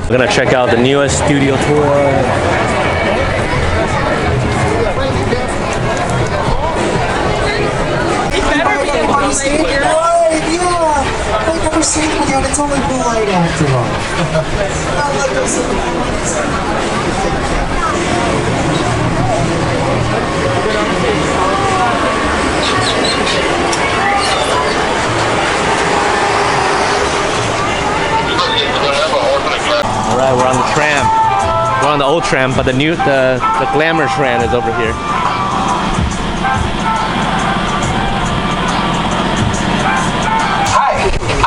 We're gonna check out the newest studio tour. It's only polite after all. Alright, we're on the tram. We're on the old tram, but the glamour tram is over here.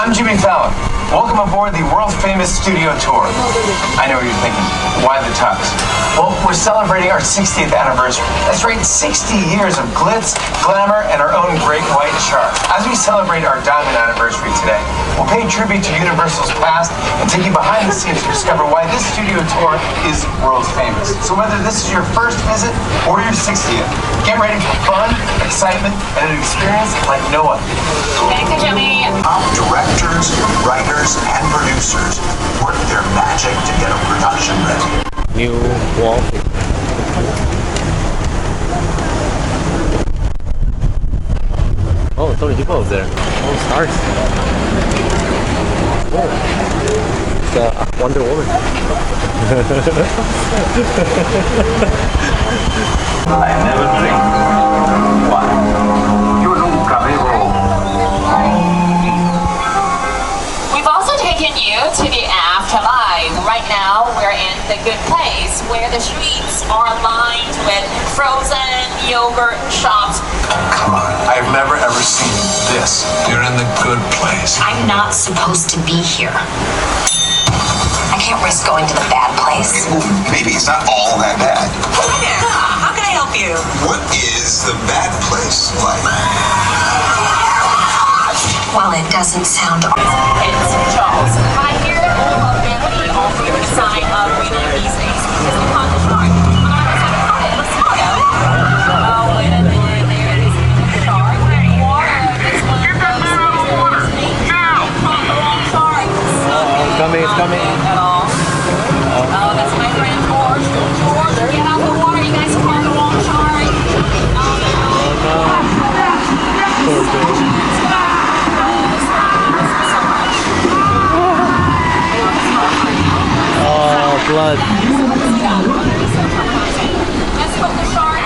I'm Jimmy Fallon. Welcome aboard the world-famous studio tour. I know what you're thinking. Why the tux? Well, we're celebrating our 60th anniversary. That's right, 60 years of glitz, glamour, and our own great white shark. As we celebrate our diamond anniversary today, we'll pay tribute to Universal's past and take you behind the scenes to discover why this studio tour is world famous. So whether this is your first visit or your 60th, get ready for fun, excitement, and an experience like no other. Thank you, Jimmy. Top directors, writers, and producers work their magic to get a production ready. New wallpaper. Oh, so many people over there. Oh, stars. Oh, it's Wonder Woman. I never drink. Why? Yo nunca bebo. We've also taken you to the afterlife. Right now, we're in the good place where the streets are lined with frozen yogurt shops. Come on, I've never ever seen this. You're in the good place. I'm not supposed to be here. I can't risk going to the bad place. Well, maybe it's not all that bad. Hi there. How can I help you? What is the bad place like? Well, it doesn't sound... It's Charles. Right here, all of them, we offer you a sign of reading these things because we caught the shark. Let's go. Oh, wait a minute. There is a shark. Water. This one goes now. Caught the wrong shark. It's coming, it's coming. At all. Oh, that's my friend George. George, get out of the water. You guys caught the wrong shark. Oh, no. Poor George. Oh, blood. Let's put the shark.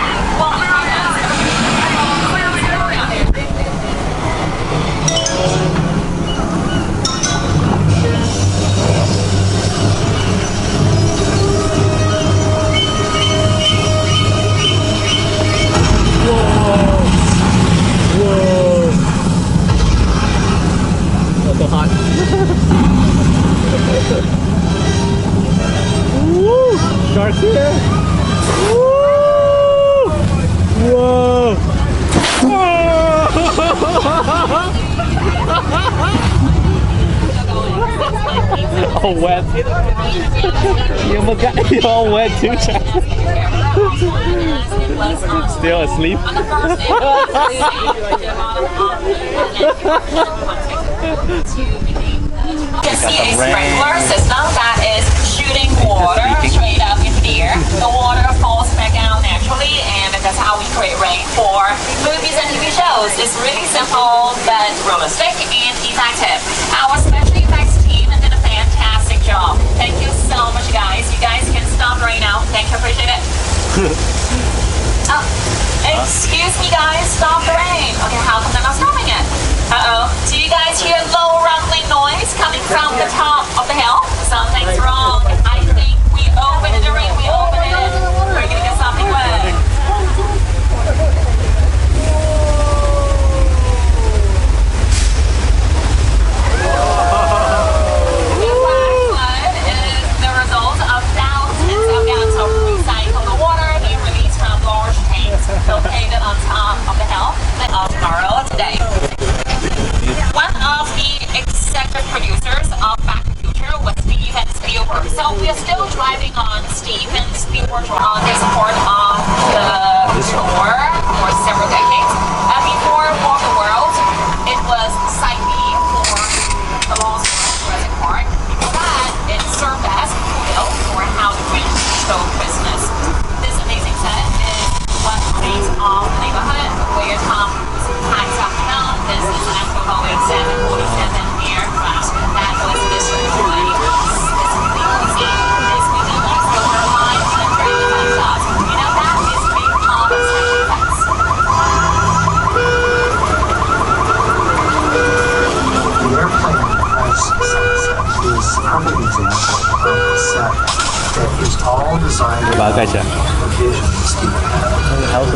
Whoa. That's so hot. Woo! Sharks here! Woo! Whoa! All wet. You almost got you all wet too, Chad. Still asleep. You can see a sprinkler system that is shooting water straight up into the air. The water falls back down naturally, and that's how we create rain for movies and TV shows. It's really simple but realistic and effective. Our special effects team did a fantastic job. Thank you so much, guys. You guys can stop right now. Thank you, appreciate it. Excuse me, guys. Stop the rain. Okay, how come they're not stopping it? Uh-oh. Do you guys hear low rumbling noise coming from the top of the hill? Something's wrong. I think we opened the ring. We opened it. We're gonna get something wet. The black flood is the result of thousands of gallons of recycled water being released from large tanks located on top of the hill of Morrow today. One of the executive producers of Back to the Future was Steven Spielberg. So we are still driving on Steven Spielberg's on the support of the tour for several decades. Before War of the Worlds, it was Site B for the Los Angeles Jurassic Park. Before that, it served as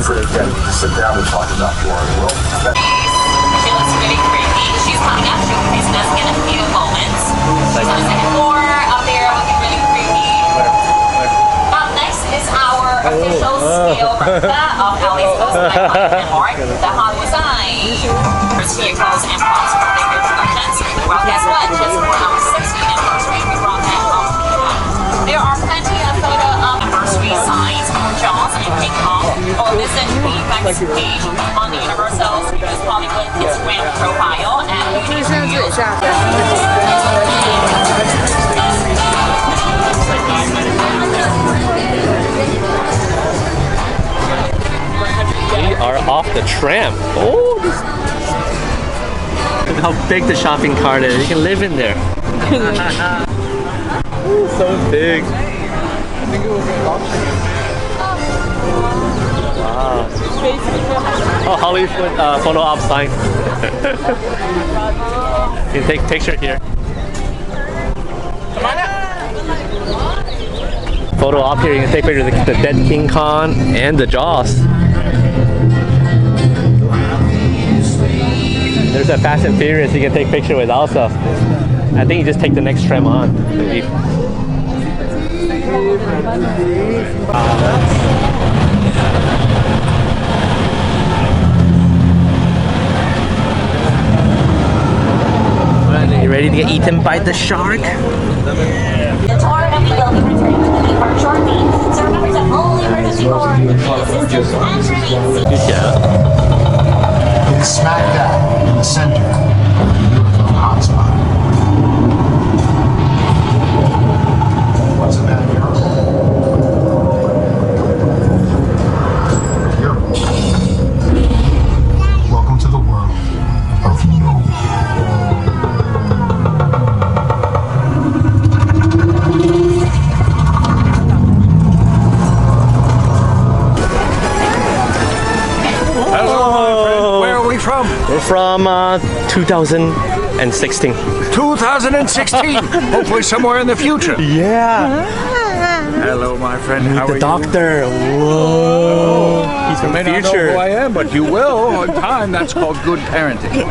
for them to sit down and talk about Florida. Well, She looks really creepy. She's coming up, showcasing us in a few moments. She's on the second floor, up there looking really creepy. Up next is our official scale replica of LA's most iconic landmark, the Hollywood sign. There's vehicles and props from bigger productions. Well, guess what? Just for our 60th anniversary, we brought that home to you. There are plenty of photo anniversary signs for Jaws and King Kong, or visit the facts page on the Universal Studios Hollywood Instagram profile at Unique Studios. We are off the tram. Oh, look how big the shopping cart is. You can live in there. Ooh, so big. Wow. Oh, Hollywood photo op sign. You can take a picture here. Photo op here, you can take pictures of the dead King Kong and the Jaws. There's a Fast and Furious you can take a picture with also. I think you just take the next tram on. Are you ready to get eaten by the shark? The tour and we will be returning to the theme park shortly. So remember to only emergency cord, assistance and remain Good job. It is smack dab in the center of the beautiful hotspot. what's in that miracle? Miracle. Welcome to the world of no. Where are we from? We're from 2016. 2016. Hopefully somewhere in the future. Yeah. Hello, my friend. How The are doctor. Whoa. He's you? from You the may not know future. who I am, but you will in time. That's called good parenting.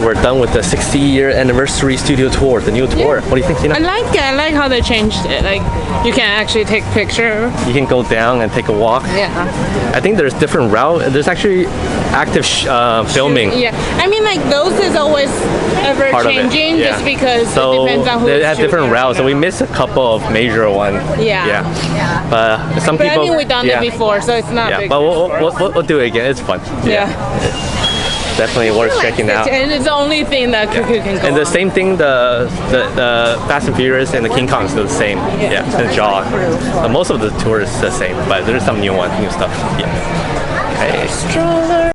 We're done with the 60-year anniversary studio tour, the new tour. What do you think, Tina? I like it. I like how they changed it. Like you can actually take picture. You can go down and take a walk. Yeah. I think there's different route. There's actually active filming. Yeah. I mean, like those is always ever Part of it, changing, yeah. just because So it depends on who. they have different routes, so we missed a couple of major ones. Yeah. But some But people. I mean, we've done yeah. it before, so it's not. Yeah, big but deal. we'll do it again. It's fun. Yeah. Definitely worth checking out. And it's the only thing that Cuckoo can go And the on. same thing, the Fast and Furious and the King Kong is the same. Yeah, the Jaw. Most of the tour is the same, but there's some new stuff. Yeah. Okay. Stroller.